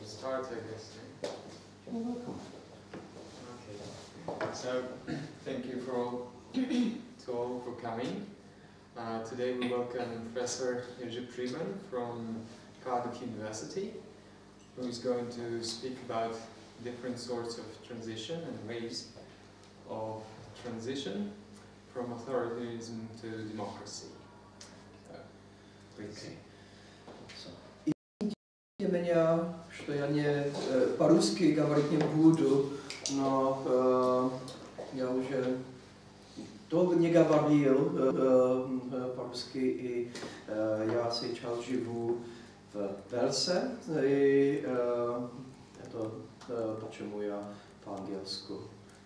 Start, I guess. You're welcome. Okay. So, thank you to all for coming. Today we welcome Professor Jiří Přibáň from Cardiff University, who is going to speak about different sorts of transition and ways of transition from authoritarianism to democracy. Please. Okay. So, меня, что я не по-русски говорить не буду, но я уже долго не говорил по-русски, и я сейчас живу в Вельсе, и это почему я по-английски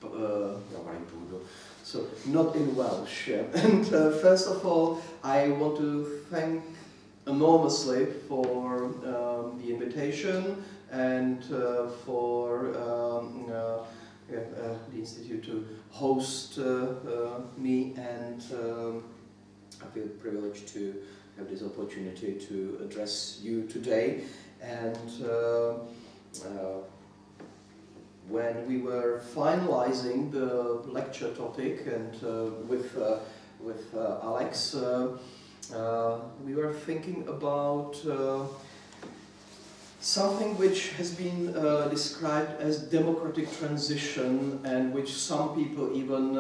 говорить буду. So, not in Welsh. And first of all, I want to thank enormously for the invitation and for the Institute to host me, and I feel privileged to have this opportunity to address you today. And when we were finalizing the lecture topic and with Alex, we were thinking about something which has been described as democratic transition, and which some people even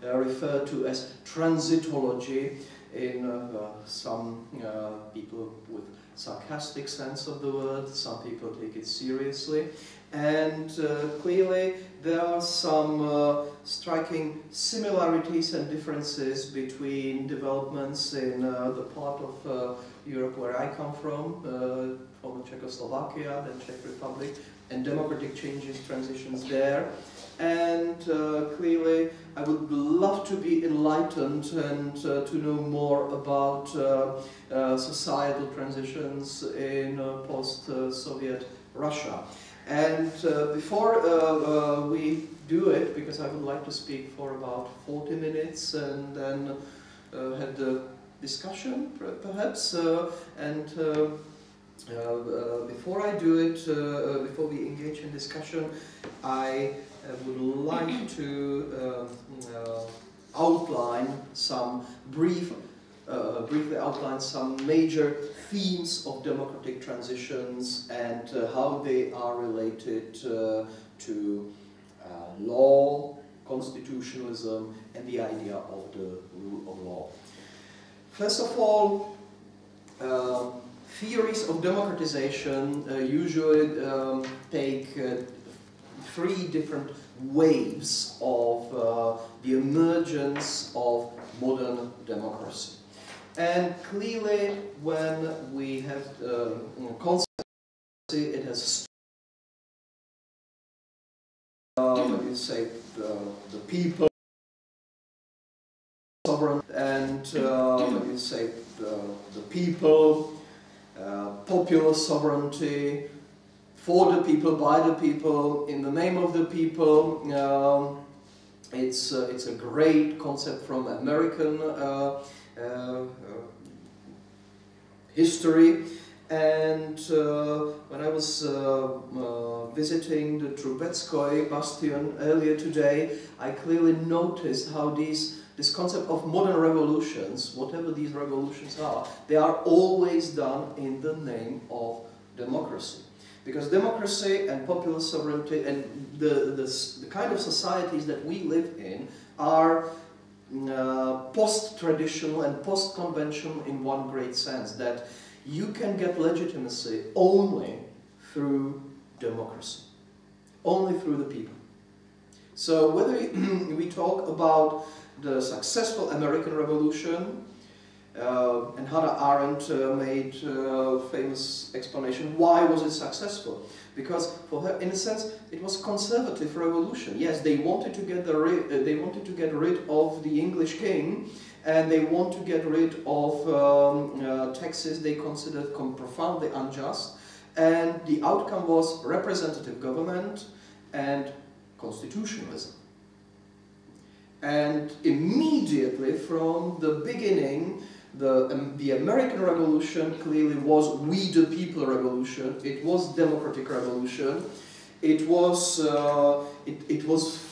refer to as transitology, in some people with sarcastic sense of the word, some people take it seriously. And clearly there are some striking similarities and differences between developments in the part of Europe where I come from, former Czechoslovakia, then Czech Republic, and democratic changes, transitions there. And clearly I would love to be enlightened and to know more about societal transitions in post-Soviet Russia. And before we do it, because I would like to speak for about 40 minutes and then have the discussion perhaps, and before I do it, before we engage in discussion, I would like to outline some briefly outline some major themes of democratic transitions and how they are related to law, constitutionalism, and the idea of the rule of law. First of all, theories of democratization usually take three different waves of the emergence of modern democracy. And clearly, when we have concept, it has you say the people, sovereign, and you say the people, popular sovereignty, for the people, by the people, in the name of the people. It's a great concept from American history, and when I was visiting the Trubetskoy Bastion earlier today, I clearly noticed how this concept of modern revolutions, whatever these revolutions are, they are always done in the name of democracy. Because democracy and popular sovereignty and the kind of societies that we live in are post-traditional and post-conventional in one great sense, that you can get legitimacy only through democracy, only through the people. So whether we talk about the successful American Revolution, and Hannah Arendt made a famous explanation, why was it successful? Because for her, in a sense, it was a conservative revolution. Yes, they wanted to get rid of the English king, and they want to get rid of taxes they considered profoundly unjust, and the outcome was representative government and constitutionalism. And immediately from the beginning, the American Revolution clearly was we the people revolution. It was democratic revolution. It was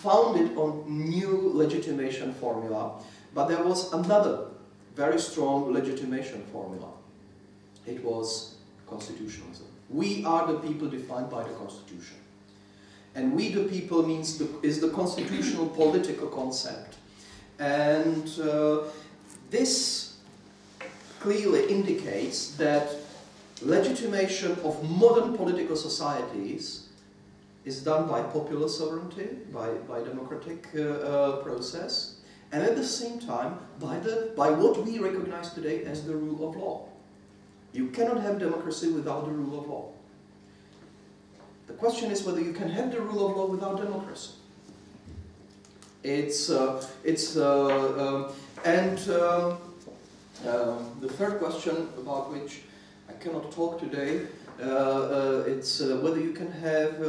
founded on new legitimation formula, but there was another very strong legitimation formula. It was constitutionalism. We are the people defined by the Constitution. And we the people is the constitutional political concept. And this clearly indicates that legitimation of modern political societies is done by popular sovereignty, by democratic process, and at the same time by what we recognize today as the rule of law. You cannot have democracy without the rule of law. The question is whether you can have the rule of law without democracy. The third question, about which I cannot talk today, it's whether you can have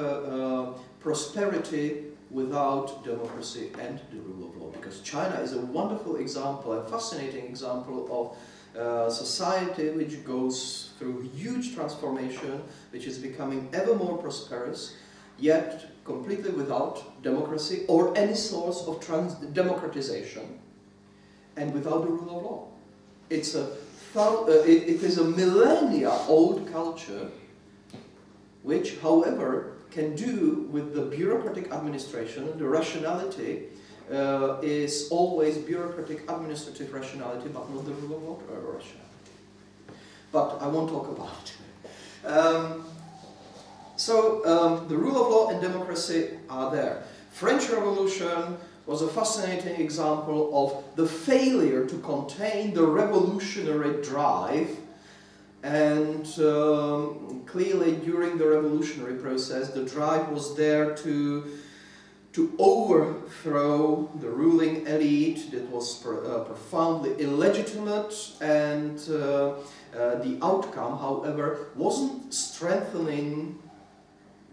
prosperity without democracy and the rule of law. Because China is a wonderful example, a fascinating example of society which goes through huge transformation, which is becoming ever more prosperous, yet completely without democracy or any source of democratization, and without the rule of law. It is a millennia-old culture, which, however, can do with the bureaucratic administration. The rationality is always bureaucratic administrative rationality, but not the rule of law rationality. But I won't talk about it. The rule of law and democracy are there. French Revolution was a fascinating example of the failure to contain the revolutionary drive, and clearly during the revolutionary process the drive was there to overthrow the ruling elite that was profoundly illegitimate, and the outcome, however, wasn't strengthening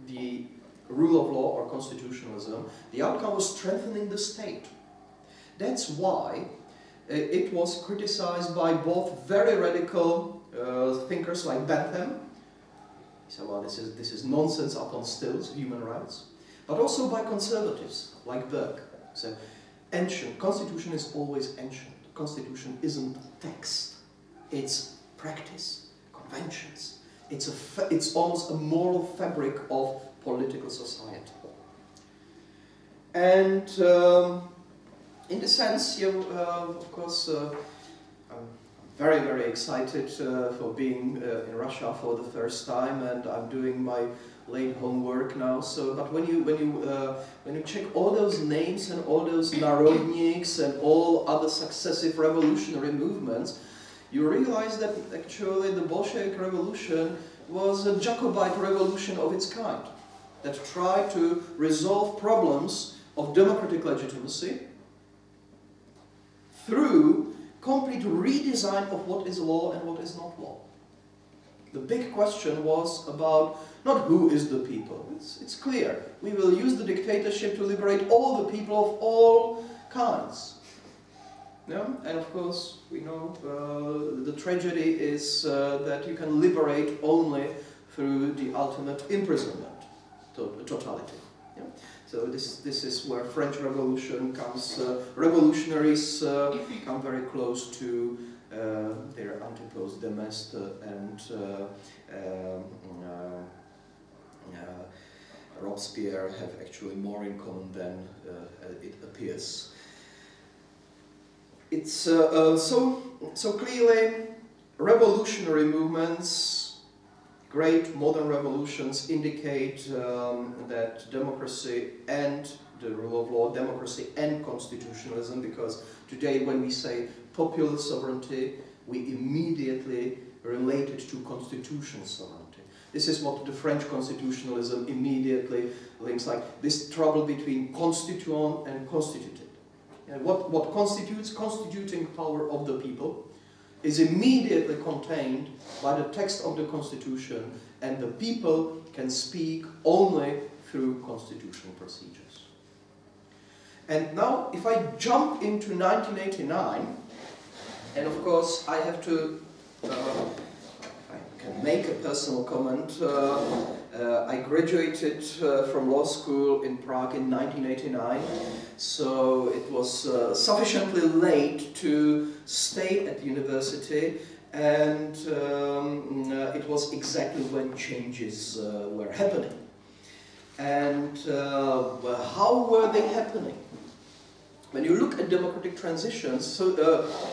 the rule of law or constitutionalism. The outcome was strengthening the state. That's why it was criticized by both very radical thinkers like Bentham. He said, well, this is nonsense upon stilts, human rights. But also by conservatives like Burke. So, ancient. Constitution is always ancient. Constitution isn't text. It's practice, conventions. It's almost a moral fabric of political society. And in the sense, of course, I'm very, very excited for being in Russia for the first time, and I'm doing my late homework now. So, but when you check all those names and all those narodniks and all other successive revolutionary movements, you realize that actually the Bolshevik Revolution was a Jacobite revolution of its kind, that tried to resolve problems of democratic legitimacy through complete redesign of what is law and what is not law. The big question was about not who is the people. It's clear. We will use the dictatorship to liberate all the people of all kinds. Yeah? And of course, we know the tragedy is that you can liberate only through the ultimate imprisonment, totality. Yeah? So this is where French Revolution comes. Revolutionaries come very close to their antipodes, de Maistre and Robespierre have actually more in common than it appears. It's so clearly revolutionary movements, great modern revolutions indicate that democracy and the rule of law, democracy and constitutionalism, because today when we say popular sovereignty, we immediately relate it to constitutional sovereignty. This is what the French constitutionalism immediately links, like this trouble between constituant and constituted. And what constitutes constituting power of the people, is immediately contained by the text of the Constitution, and the people can speak only through constitutional procedures. And now, if I jump into 1989, and of course I have to, I can make a personal comment. I graduated from law school in Prague in 1989, so it was sufficiently late to stay at university, and it was exactly when changes were happening. And how were they happening? When you look at democratic transitions, so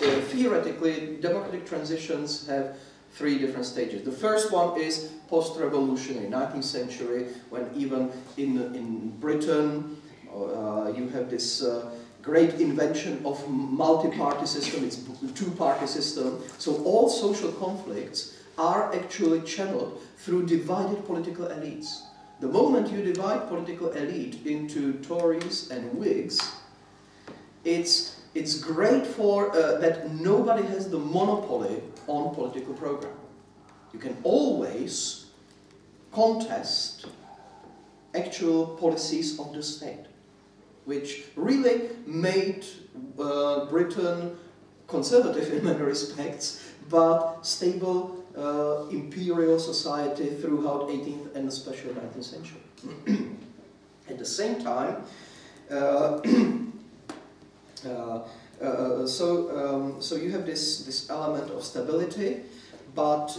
theoretically, democratic transitions have three different stages. The first one is post-revolutionary, 19th century, when even in Britain you have this great invention of multi-party system, it's a two-party system. So all social conflicts are actually channeled through divided political elites. The moment you divide political elite into Tories and Whigs, it's great for that nobody has the monopoly on political program. You can always contest actual policies of the state, which really made Britain conservative in many respects, but stable imperial society throughout 18th and especially 19th century. At the same time, so you have this element of stability, but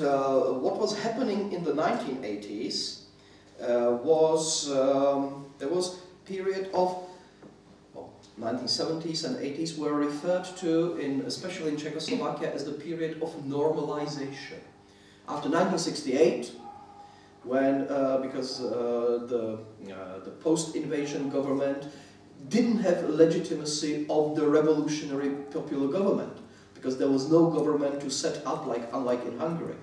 what was happening in the 1980s was there was a period of 1970s and 80s were referred to, especially in Czechoslovakia, as the period of normalization. After 1968, when because the post-invasion government didn't have legitimacy of the revolutionary popular government, because there was no government to set up, unlike in Hungary.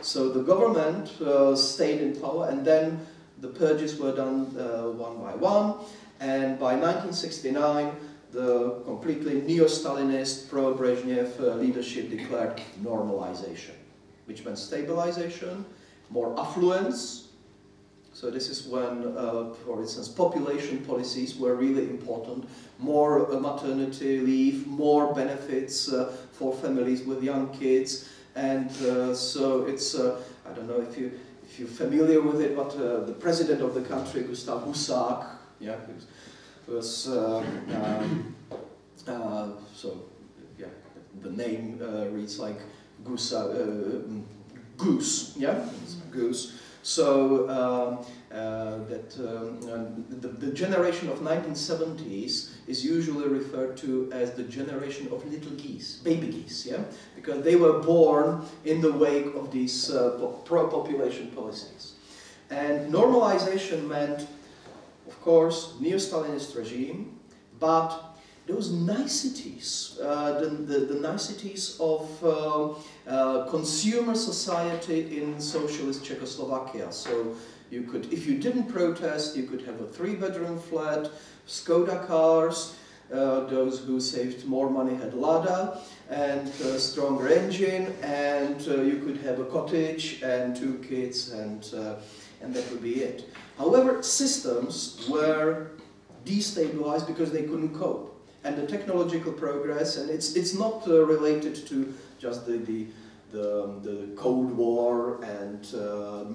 So the government stayed in power, and then the purges were done one by one, and by 1969 the completely neo-Stalinist, pro-Brezhnev leadership declared normalization, which meant stabilization, more affluence. So this is when, for instance, population policies were really important. More maternity leave, more benefits for families with young kids, and so it's I don't know if you're familiar with it, but the president of the country, Gustav Husák, yeah, was so yeah, the name reads like goose, yeah, it's goose. So the generation of 1970s is usually referred to as the generation of little geese, baby geese, yeah, because they were born in the wake of these pro-population policies. And normalization meant, of course, neo-Stalinist regime, but those niceties, the niceties of consumer society in socialist Czechoslovakia. So you could, if you didn't protest, you could have a 3-bedroom flat, Skoda cars, those who saved more money had Lada, and a stronger engine, and you could have a cottage and 2 kids, and that would be it. However, systems were destabilized because they couldn't cope. And the technological progress, and it's not related to just the Cold War and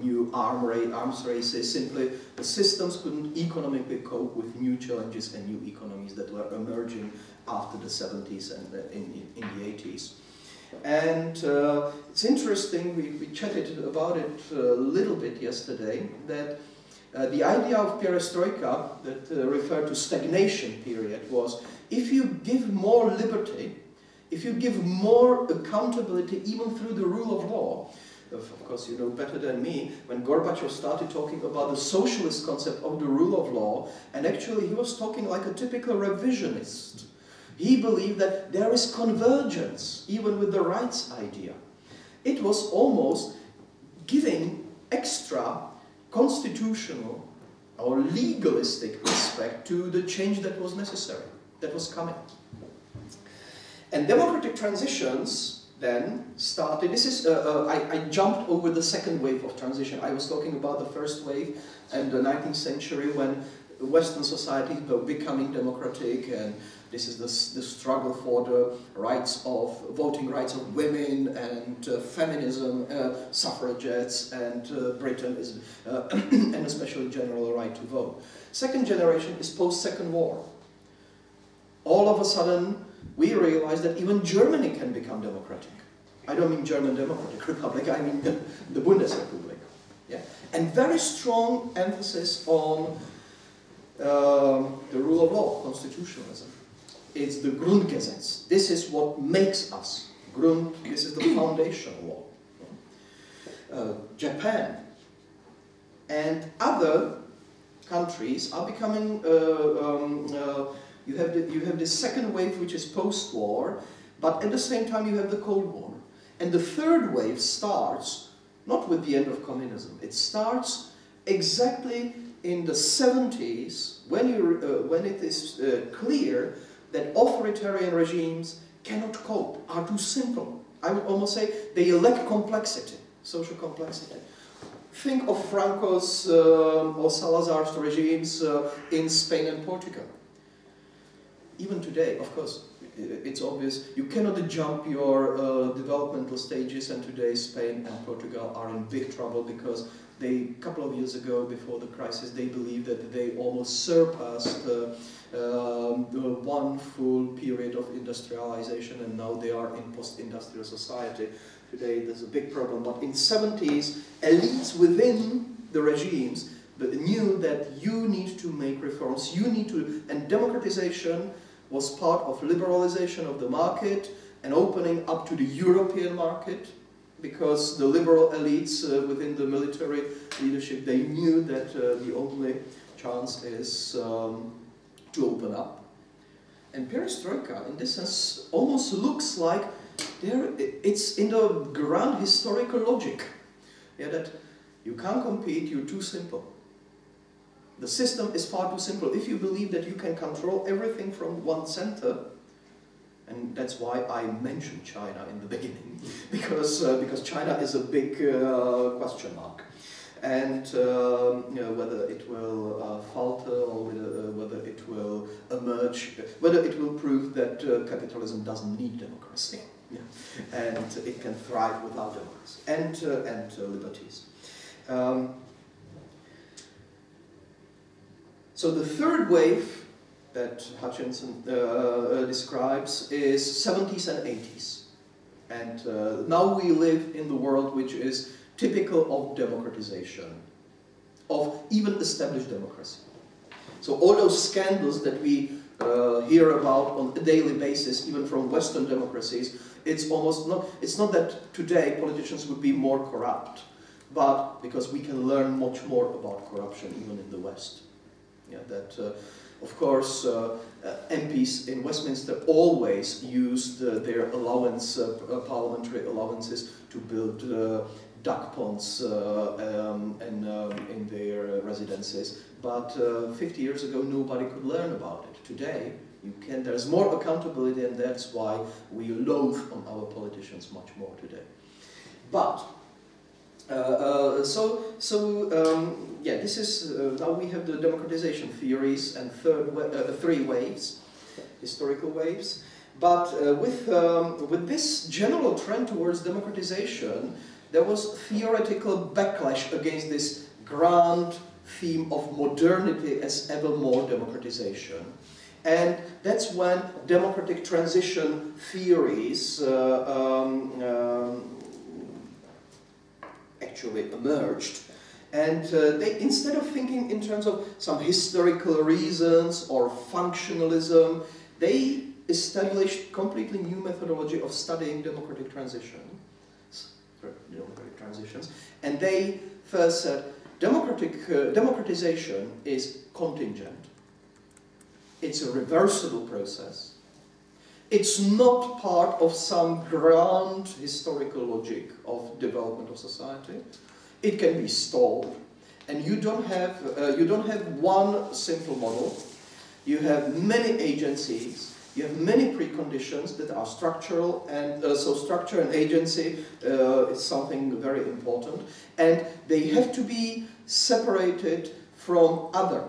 new arms races. Simply, the systems couldn't economically cope with new challenges and new economies that were emerging after the 70s and in the 80s. And it's interesting, we chatted about it a little bit yesterday, that the idea of perestroika, that referred to stagnation period, was if you give more liberty, if you give more accountability even through the rule of law. Of course, you know better than me, when Gorbachev started talking about the socialist concept of the rule of law, and actually he was talking like a typical revisionist. He believed that there is convergence, even with the rights idea. It was almost giving extra constitutional or legalistic aspect to the change that was necessary, that was coming. And democratic transitions then started, this is, I jumped over the second wave of transition. I was talking about the first wave in the 19th century when Western societies were becoming democratic, and this is the struggle for the rights of, voting rights of women, and feminism, suffragettes, and Britain is, and especially general right to vote. Second generation is post-Second War. All of a sudden, we realize that even Germany can become democratic. I don't mean German Democratic Republic, I mean the Bundesrepublik. Yeah? And very strong emphasis on the rule of law, constitutionalism. It's the Grundgesetz. This is what makes us. This is the foundational law. Japan and other countries are becoming, you have the second wave, which is post-war, but at the same time you have the Cold War. And the third wave starts not with the end of communism. It starts exactly in the 70s when it is clear that authoritarian regimes cannot cope, are too simple. I would almost say they lack complexity, social complexity. Think of Franco's or Salazar's regimes in Spain and Portugal. Even today, of course, it's obvious, you cannot jump your developmental stages, and today Spain and Portugal are in big trouble because they, a couple of years ago, before the crisis, they believed that they almost surpassed one full period of industrialization, and now they are in post-industrial society. Today there's a big problem, but in the 70s, elites within the regimes knew that you need to make reforms, you need to, and democratization was part of liberalization of the market and opening up to the European market, because the liberal elites within the military leadership, they knew that the only chance is to open up. And perestroika, in this sense, almost looks like it's in the grand historical logic, yeah, that you can't compete, you're too simple. The system is far too simple. If you believe that you can control everything from one center, and that's why I mentioned China in the beginning, because China is a big question mark. And you know, whether it will falter or whether it will emerge, whether it will prove that capitalism doesn't need democracy, yeah, and it can thrive without democracy and liberties. So the third wave that Hutchinson describes is 70s and 80s. And now we live in the world which is typical of democratization, of even established democracy. So all those scandals that we hear about on a daily basis, even from Western democracies, it's not that today politicians would be more corrupt, but because we can learn much more about corruption even in the West. Yeah, that, of course, MPs in Westminster always used their allowance, parliamentary allowances to build duck ponds in their residences. But 50 years ago, nobody could learn about it. Today, you can. There's more accountability, and that's why we loathe on our politicians much more today. But yeah, this is now we have the democratization theories and three waves, historical waves. But with this general trend towards democratization, there was theoretical backlash against this grand theme of modernity as ever more democratization. And that's when democratic transition theories actually emerged. And they, instead of thinking in terms of some historical reasons or functionalism, they established completely new methodology of studying democratic transitions. And they first said, democratization is contingent. It's a reversible process. It's not part of some grand historical logic of development of society. It can be stalled, and you don't have one simple model. You have many agencies, You have many preconditions that are structural, and so structure and agency is something very important, and they have to be separated from other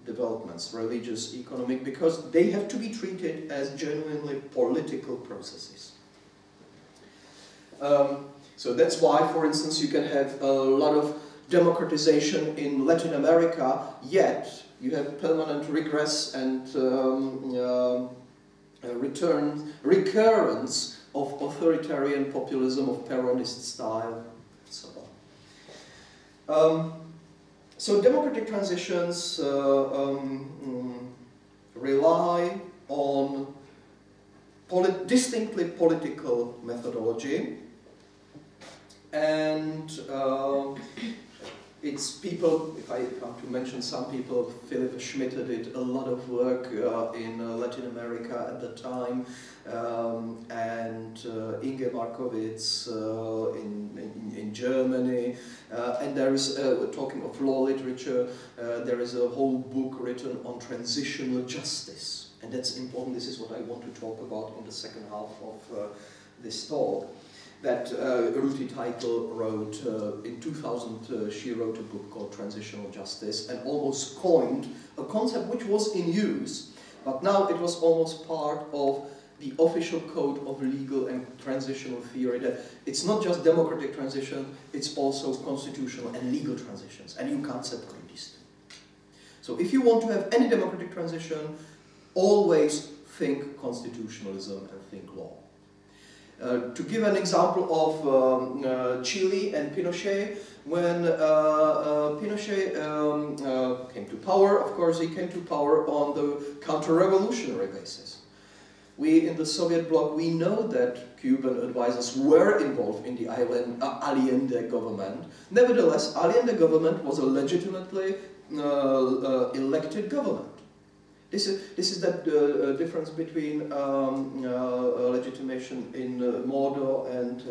developments, religious, economic, because they have to be treated as genuinely political processes. So that's why, for instance, you can have a lot of democratization in Latin America, yet you have permanent regress and recurrence of authoritarian populism of Peronist style, and so on. So democratic transitions rely on distinctly political methodology, and it's people, if I have to mention some people, Philip Schmidt did a lot of work in Latin America at the time, and Inge Markowitz in Germany, and there is, talking of law literature, there is a whole book written on transitional justice, and that's important. This is what I want to talk about in the second half of this talk. That Ruti Teitel wrote in 2000. She wrote a book called Transitional Justice and almost coined a concept which was in use, but now it was almost part of the official code of legal and transitional theory, that it's not just democratic transition, it's also constitutional and legal transitions, and you can't separate these two. So if you want to have any democratic transition, always think constitutionalism and think law. To give an example of Chile and Pinochet, when Pinochet came to power, of course he came to power on the counter-revolutionary basis. We in the Soviet bloc, we know that Cuban advisors were involved in the Allende government. Nevertheless, Allende government was a legitimately elected government. This is that difference between legitimation in modo and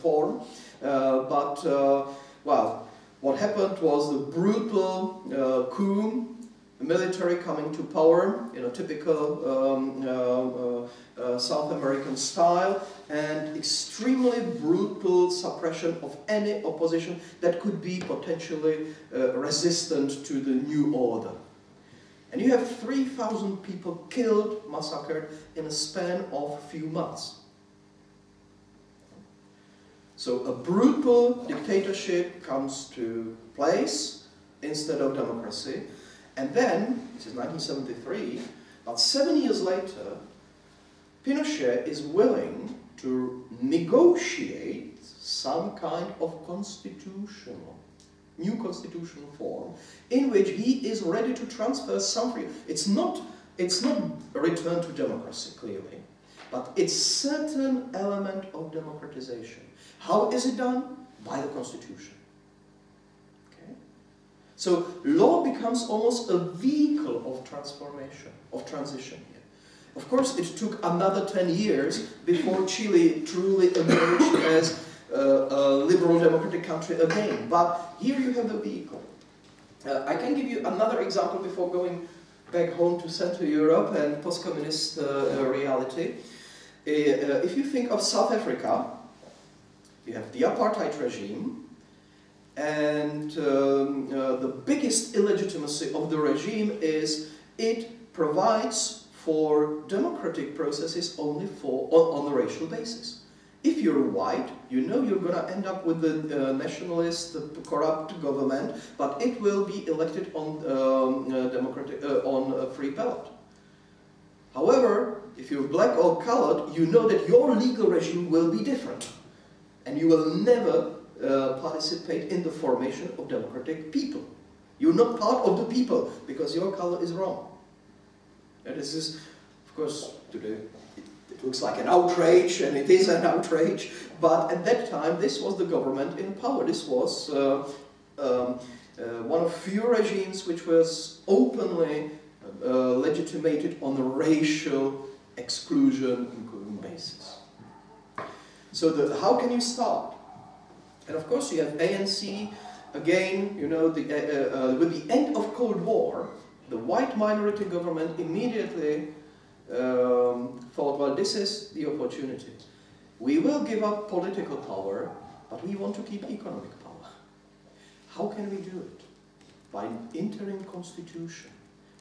form. Well, what happened was the brutal coup, the military coming to power in a typical South American style, and extremely brutal suppression of any opposition that could be potentially resistant to the new order. And you have 3,000 people killed, massacred, in a span of a few months. So a brutal dictatorship comes to place instead of democracy. And then, this is 1973, about 7 years later, Pinochet is willing to negotiate some kind of new constitutional form, in which he is ready to transfer some freedom. It's not a return to democracy, clearly, but it's certain element of democratization. How is it done? By the constitution. Okay? So law becomes almost a vehicle of transformation, of transition here. Of course, it took another 10 years before Chile truly emerged as a liberal democratic country again, but here you have the vehicle. I can give you another example before going back home to Central Europe and post-communist reality. If you think of South Africa, you have the apartheid regime, and the biggest illegitimacy of the regime is it provides for democratic processes only on a racial basis. If you're white, you know you're going to end up with the nationalist, corrupt government, but it will be elected on on a free ballot. However, if you're black or colored, you know that your legal regime will be different, and you will never participate in the formation of democratic people. You're not part of the people because your color is wrong. And this is, of course, today. It looks like an outrage, and it is an outrage, but at that time this was the government in power. This was one of few regimes which was openly legitimated on a racial exclusion basis. So how can you start? And of course you have ANC, again, you know, with the end of Cold War, the white minority government immediately thought, well, this is the opportunity. We will give up political power, but we want to keep economic power. How can we do it? By an interim constitution,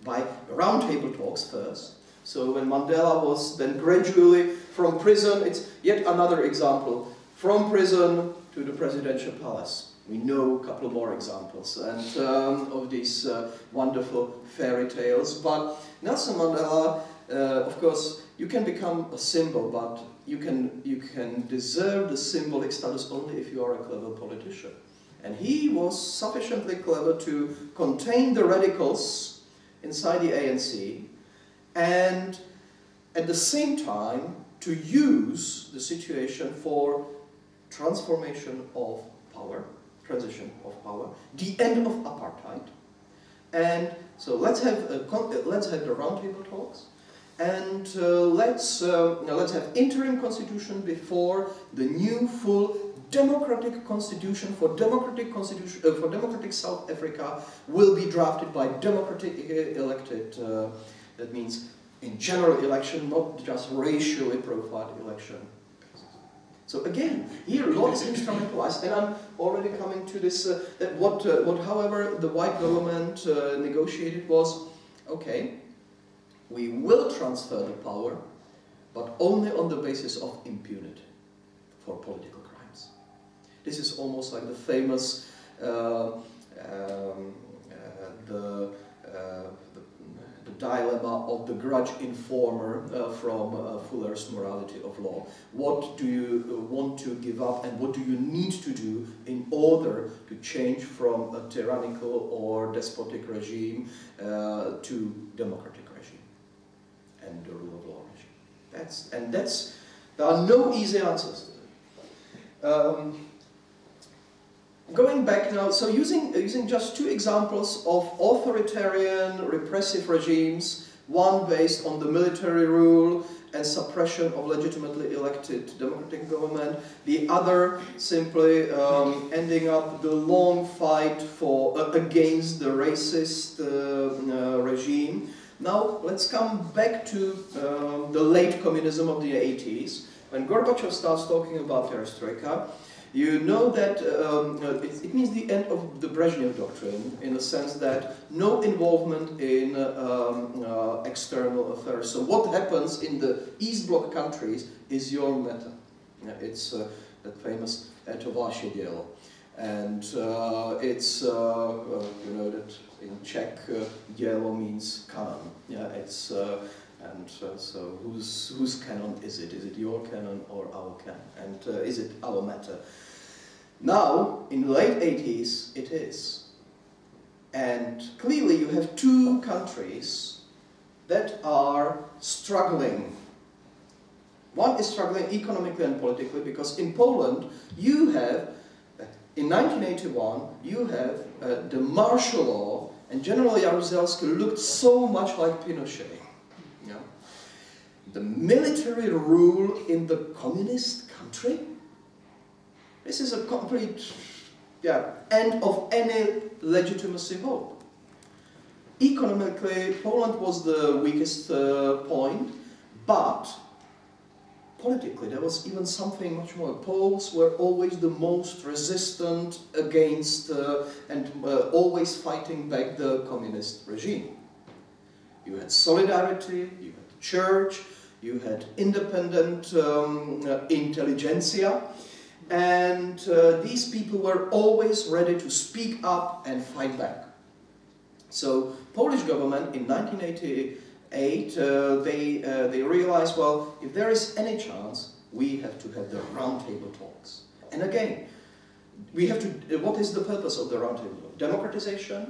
by roundtable talks first. So when Mandela was then gradually from prison, it's yet another example, from prison to the presidential palace. We know a couple more examples and of these wonderful fairy tales. But Nelson Mandela, of course, you can become a symbol, but you can deserve the symbolic status only if you are a clever politician. And he was sufficiently clever to contain the radicals inside the ANC and at the same time to use the situation for transformation of power, transition of power, the end of apartheid. And so let's have the roundtable talks, and let's have interim constitution before the new full democratic constitution for democratic South Africa will be drafted by democratically elected. That means in general election, not just racially profiled election. So again, here a lot is instrumentalized, and I'm already coming to this. That what however the white government negotiated was, okay, we will transfer the power, but only on the basis of impunity for political crimes. This is almost like the famous the dilemma of the grudge informer from Fuller's Morality of Law. What do you want to give up and what do you need to do in order to change from a tyrannical or despotic regime to democratic regime and the rule of law regime? There are no easy answers. Going back now, so using just two examples of authoritarian repressive regimes, one based on the military rule and suppression of legitimately elected democratic government, the other simply ending up the long fight against the racist regime. Now let's come back to the late communism of the 80s, when Gorbachev starts talking about perestroika. You know that it means the end of the Brezhnev doctrine, in the sense that no involvement in external affairs. So what happens in the East Bloc countries is your matter. It's that famous to vaše dělo. And it's, you know, that in Czech, dělo means canon. Yeah, it's, so whose canon is it? Is it your canon or our canon? And is it our matter? Now, in the late 80s, it is. And clearly you have two countries that are struggling. One is struggling economically and politically, because in Poland you have, in 1981, you have the martial law, and General Jaruzelski looked so much like Pinochet. Yeah. The military rule in the communist country. This is a complete end of any legitimacy hope. Economically, Poland was the weakest point, but politically there was even something much more. Poles were always the most resistant against and always fighting back the communist regime. You had solidarity, you had the church, you had independent intelligentsia, and these people were always ready to speak up and fight back. So Polish government in 1988, they realized, well, if there is any chance, we have to have the roundtable talks. And again, we have to, what is the purpose of the roundtable? Democratization,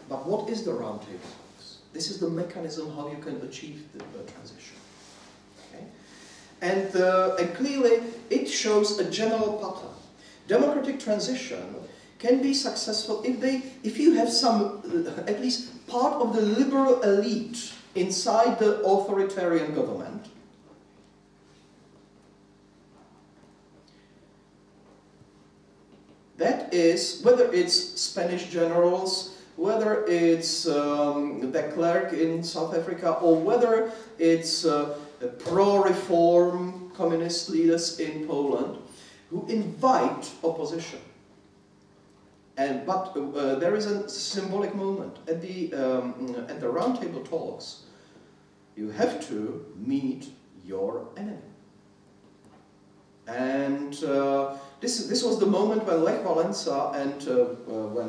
but what is the roundtable talks? This is the mechanism how you can achieve the transition. And clearly, it shows a general pattern. Democratic transition can be successful if you have some, at least part of the liberal elite inside the authoritarian government. That is, whether it's Spanish generals whether it's de Klerk in South Africa, or whether it's pro-reform communist leaders in Poland, who invite opposition. But there is a symbolic moment at the roundtable talks. You have to meet your enemy. And this was the moment when Lech Walesa and when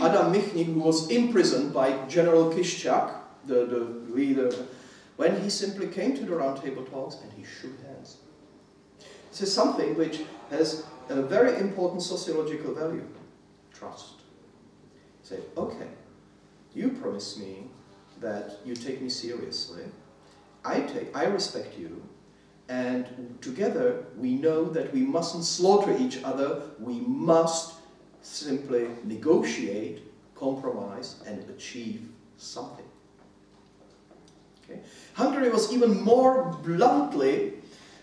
Adam Michnik, who was imprisoned by General Kiszczak, the leader, when he simply came to the roundtable talks and he shook hands. This is something which has a very important sociological value. Trust. Say, okay, you promise me that you take me seriously, I respect you, and together we know that we mustn't slaughter each other, we must simply negotiate, compromise, and achieve something. Okay? Hungary was even more bluntly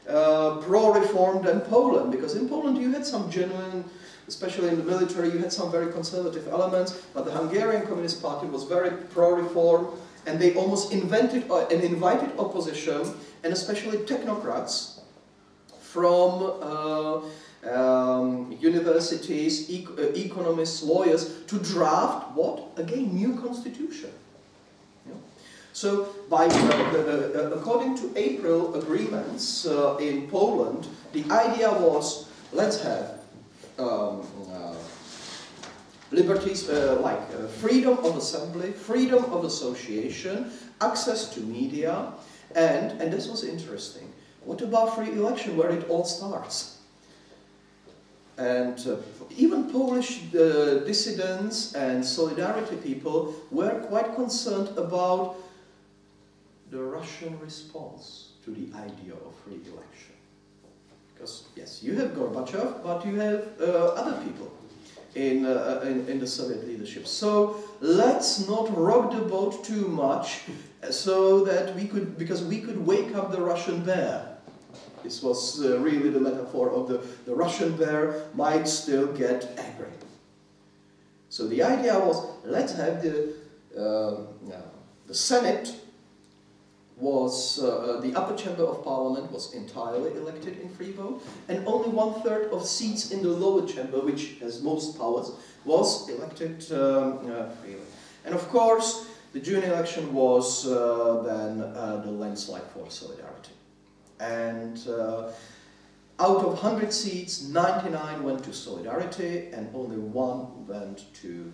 pro-reform than Poland, because in Poland you had some genuine, especially in the military, you had some very conservative elements, but the Hungarian Communist Party was very pro-reform, and they almost invented and invited opposition, and especially technocrats from universities, economists, lawyers, to draft what? Again, new constitution. Yeah. So, according to April agreements in Poland, the idea was, let's have liberties like freedom of assembly, freedom of association, access to media, and this was interesting, what about free election, where it all starts? And even Polish dissidents and Solidarity people were quite concerned about the Russian response to the idea of free election. Because, yes, you have Gorbachev, but you have other people in the Soviet leadership. So let's not rock the boat too much, so that because we could wake up the Russian bear. This was really the metaphor of the Russian bear might still get angry. So the idea was, let's have the Senate was, the upper chamber of parliament was entirely elected in free vote, and only 1/3 of seats in the lower chamber, which has most powers, was elected freely. And of course, the June election was then the landslide for Solidarity. And out of 100 seats, 99 went to Solidarity, and only 1 went to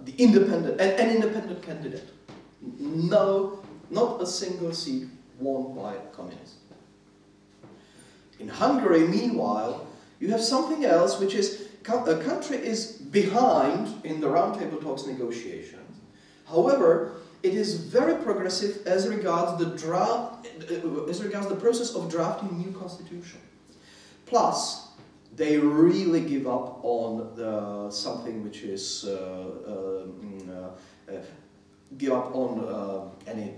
the independent, an independent candidate. No, not a single seat won by communists. In Hungary, meanwhile, you have something else, which is a country is behind in the roundtable talks negotiations. However, it is very progressive as regards the process of drafting new constitution. Plus, they really give up on something which is give up on any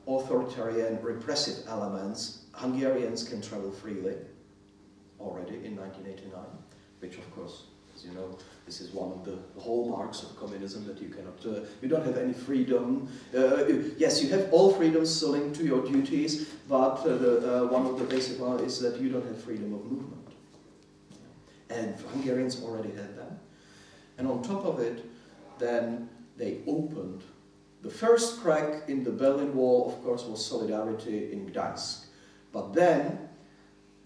authoritarian repressive elements. Hungarians can travel freely already in 1989, which of course, as you know, this is one of the hallmarks of communism, that you cannot, you don't have any freedom. Yes, you have all freedoms linked to your duties, but one of the basic ones is that you don't have freedom of movement. And Hungarians already had that. And on top of it, then they opened. The first crack in the Berlin Wall, of course, was Solidarity in Gdańsk. But then,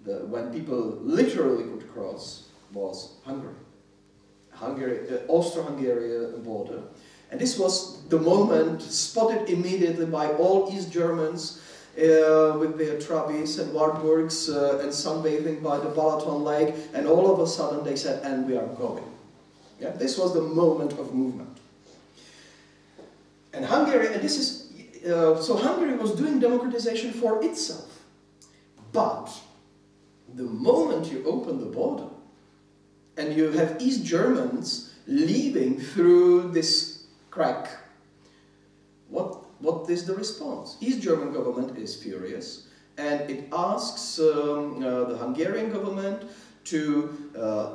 when people literally could cross, was Hungary. Austro-Hungarian border. And this was the moment spotted immediately by all East Germans with their Trabis and Wartburgs and sunbathing by the Balaton Lake, and all of a sudden they said, and we are going. Yeah? This was the moment of movement. And Hungary, and this is, so Hungary was doing democratization for itself. But the moment you open the border, and you have East Germans leaving through this crack, what is the response? East German government is furious, and it asks the Hungarian government to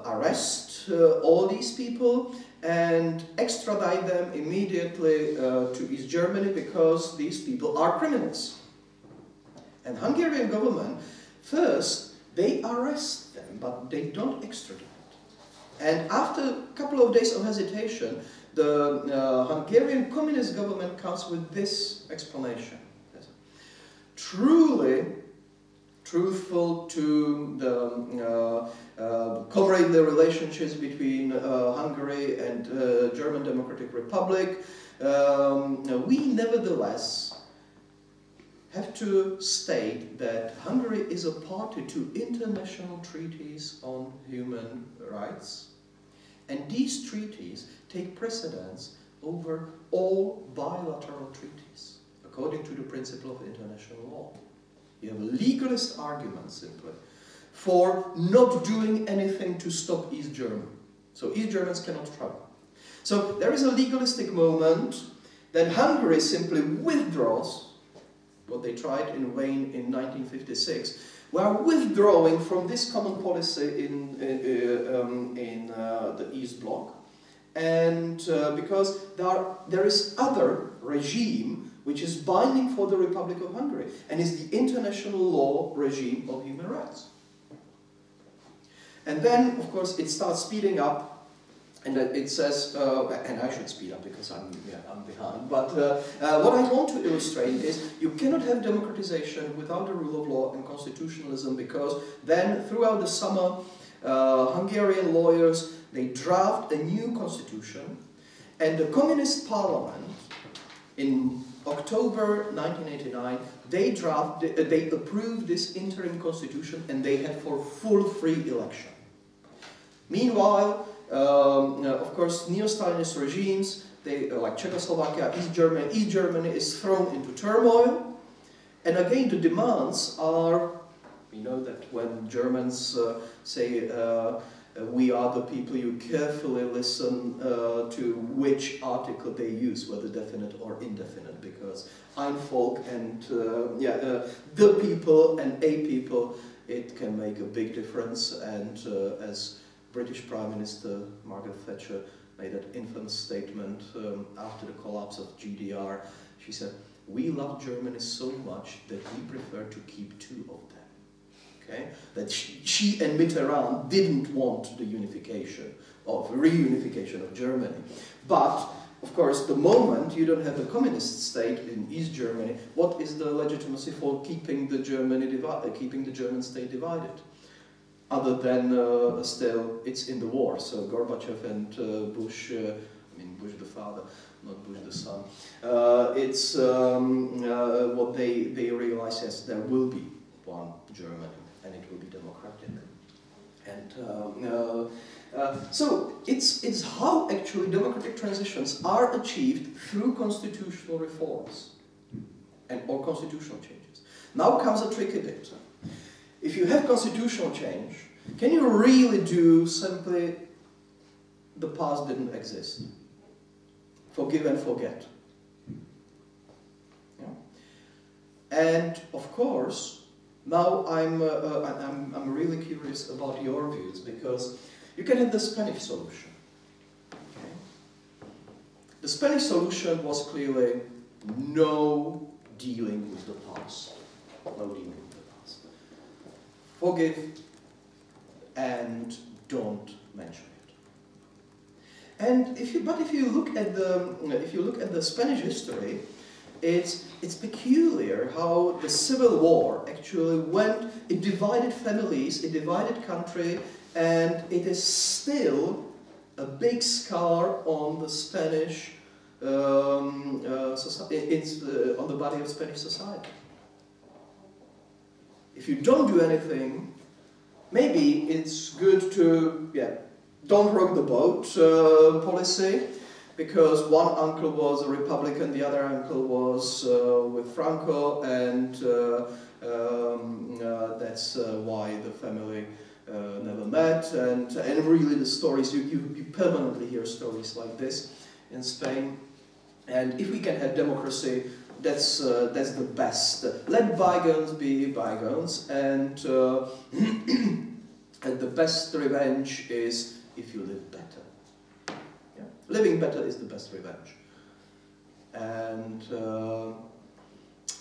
arrest all these people and extradite them immediately to East Germany because these people are criminals. And Hungarian government, first, they arrest them, but they don't extradite. And after a couple of days of hesitation, the Hungarian communist government comes with this explanation. Truly truthful to the covering the relationships between Hungary and German Democratic Republic, we nevertheless have to state that Hungary is a party to international treaties on human rights, and these treaties take precedence over all bilateral treaties, according to the principle of international law. You have a legalist argument, simply, for not doing anything to stop East Germany. So East Germans cannot travel. So there is a legalistic moment that Hungary simply withdraws what they tried in vain in 1956. We are withdrawing from this common policy in the East Bloc, and because there is other regime which is binding for the Republic of Hungary, and is the international law regime of human rights. And then, of course, it starts speeding up, and it says, and I should speed up because I'm behind, but what I want to illustrate is you cannot have democratization without the rule of law and constitutionalism, because then throughout the summer Hungarian lawyers, they draft a new constitution, and the communist parliament in October 1989, they approved this interim constitution, and they had for full free election. Meanwhile, of course, neo-Stalinist regimes, like Czechoslovakia, East Germany is thrown into turmoil, and again the demands are, we know that when Germans say we are the people, you carefully listen to which article they use, whether definite or indefinite, because ein Volk and the people and a people, it can make a big difference. And as British Prime Minister Margaret Thatcher made that infamous statement after the collapse of GDR, she said, "We love Germany so much that we prefer to keep two of them." Okay? That she and Mitterrand didn't want the reunification of Germany. But, of course, the moment you don't have a communist state in East Germany, what is the legitimacy for keeping the German state divided? Other than still, it's in the war. So Gorbachev and Bush, Bush the father, not Bush the son. It's what they realize, yes, there will be one Germany, and it will be democratic. And so it's how actually democratic transitions are achieved through constitutional reforms or constitutional changes. Now comes a tricky bit. If you have constitutional change, can you really do simply the past didn't exist? Forgive and forget. Yeah? And of course, now I'm really curious about your views, because you can have the Spanish solution. Okay? The Spanish solution was clearly no dealing with the past. No dealing with the past. Forgive and don't mention it. And if you look at the Spanish history, it's peculiar how the Civil War actually it divided families, it divided country, and it is still a big scar on the Spanish on the body of Spanish society. If you don't do anything, maybe it's good to, don't rock the boat policy, because one uncle was a Republican, the other uncle was with Franco, and that's why the family never met. And really the stories, you permanently hear stories like this in Spain. And if we can have democracy, that's the best. Let bygones be bygones, and the best revenge is if you live better. Yeah? Living better is the best revenge. And,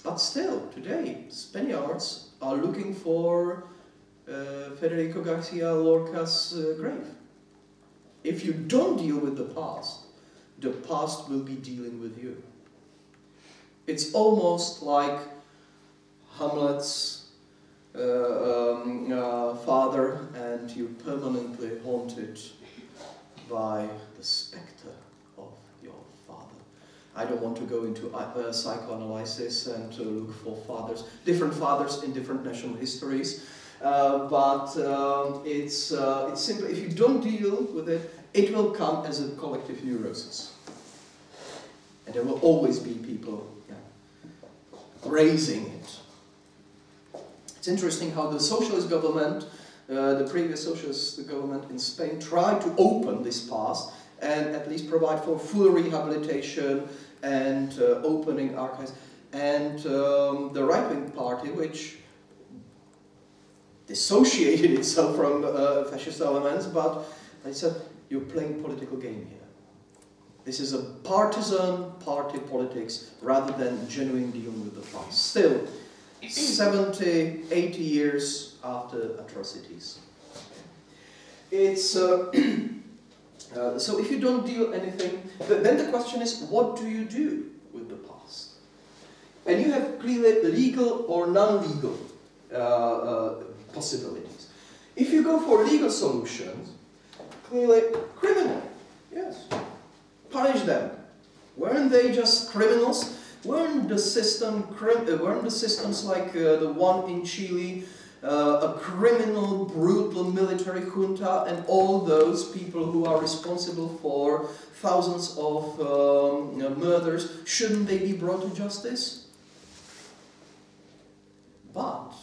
but still, today, Spaniards are looking for Federico Garcia Lorca's grave. If you don't deal with the past will be dealing with you. It's almost like Hamlet's father, and you're permanently haunted by the spectre of your father. I don't want to go into psychoanalysis and look for different fathers in different national histories, but it's simply, if you don't deal with it, it will come as a collective neurosis. And there will always be people raising it. It's interesting how the socialist government, the previous socialist government in Spain, tried to open this past and at least provide for full rehabilitation and opening archives. And the right-wing party, which dissociated itself from fascist elements, but they said, you're playing political game here. This is a partisan party politics rather than genuine dealing with the past. Still, 70, 80 years after atrocities. It's so if you don't deal anything, then the question is, what do you do with the past? And you have clearly legal or non-legal possibilities. If you go for legal solutions, clearly criminal, yes. Punish them. Weren't they just criminals? Weren't the systems like the one in Chile a criminal, brutal military junta, and all those people who are responsible for thousands of murders, shouldn't they be brought to justice? But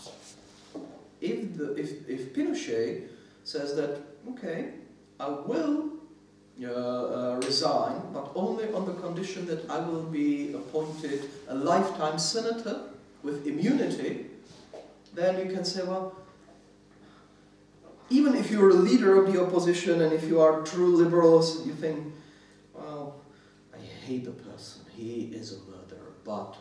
if Pinochet says that, okay, I will resign, but only on the condition that I will be appointed a lifetime senator with immunity, then you can say, well, even if you're a leader of the opposition and if you are true liberals, you think, well, I hate the person, he is a murderer, but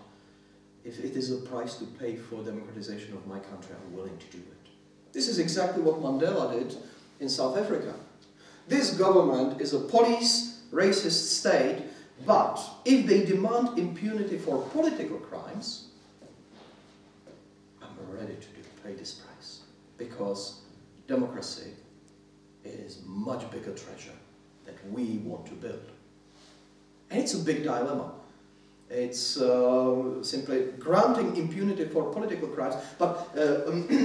if it is a price to pay for democratization of my country, I'm willing to do it. This is exactly what Mandela did in South Africa. This government is a police, racist state, but if they demand impunity for political crimes, I'm ready to pay this price, because democracy is a much bigger treasure that we want to build. And it's a big dilemma. It's simply granting impunity for political crimes, but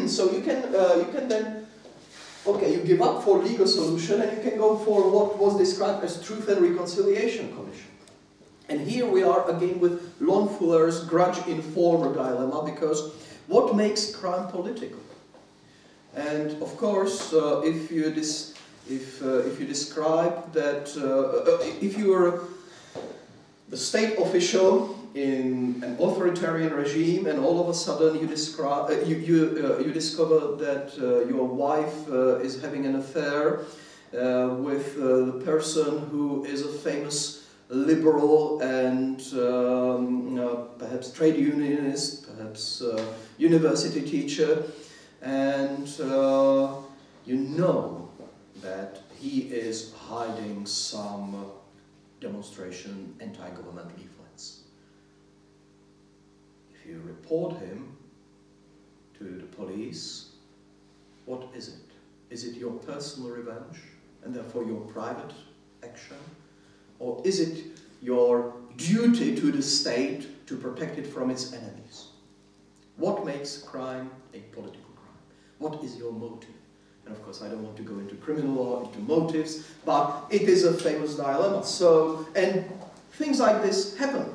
so you can then, okay, you give up for legal solution and you can go for what was described as Truth and Reconciliation Commission. And here we are again with Lon Fuller's grudge-informer dilemma, because what makes crime political? And of course, if you describe that, if you are the state official in an authoritarian regime, and all of a sudden you discover that your wife is having an affair with the person who is a famous liberal and perhaps trade unionist, perhaps university teacher, and you know that he is hiding some demonstration anti-government leaflets. If you report him to the police, what is it? Is it your personal revenge and therefore your private action? Or is it your duty to the state to protect it from its enemies? What makes crime a political crime? What is your motive? And of course, I don't want to go into criminal law, into motives, but it is a famous dilemma. So, and things like this happen.